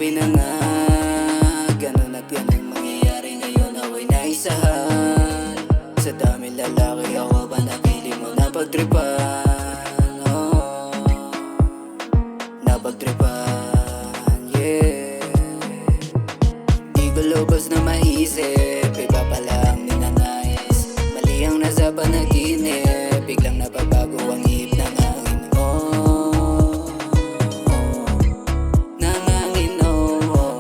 Sabi na nga, ganun at ganun mangyayari ngayon. Ako'y naisahan sa daming lalaki, ako ba napili mo na pagtripan? Oh, napagtripan, yeah. Di ko lubos na maisip, iba pala ang ninanais. Mali ang nasa panaginip, biglang nababago ang ihip ng hangin. Oh, ng hangin, oh.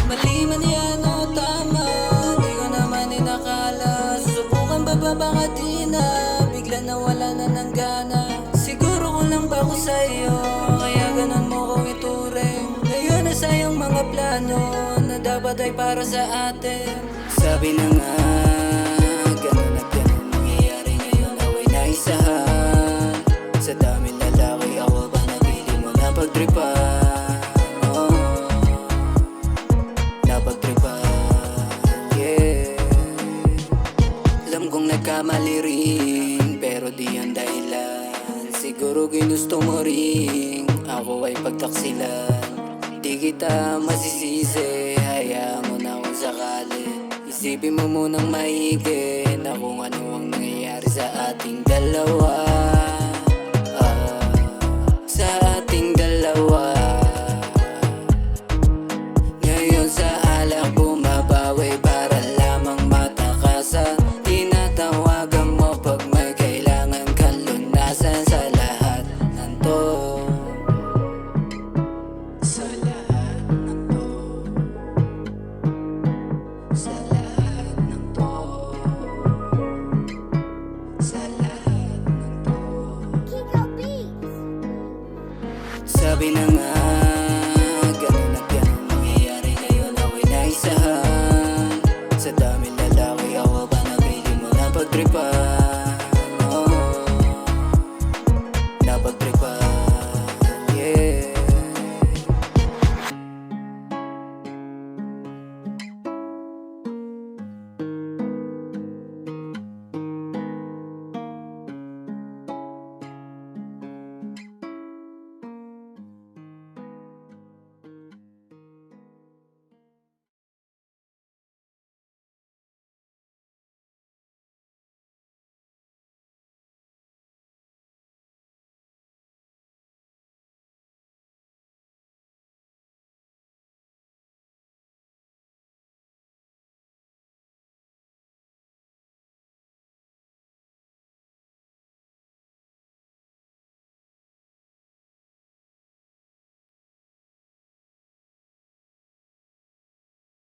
Mali man yan o tama, di ko naman inakala. Subukan ba baka di na, bigla nawala na ng gana. Siguro kulang ba ko sa'yo, kaya ganun mo ko ituring. Ngayon na sayang mga plano na dapat ay para sa atin. Sabi na nga, ganun at ganun mangyayari ngayon. Ako'y naisahan sa daming lalaki, ako ba napili mo na pagtripan? Oh, napagtripan, yeah. Alam kong nagkamali rin, pero di ang dahilan. Siguro ginusto mo rin ako ay pagtaksilan. Di kita masisisi, hayaan mo na kung sakali. Isipin mo munang maigi na kung ano ang nangyayari sa ating dalawa.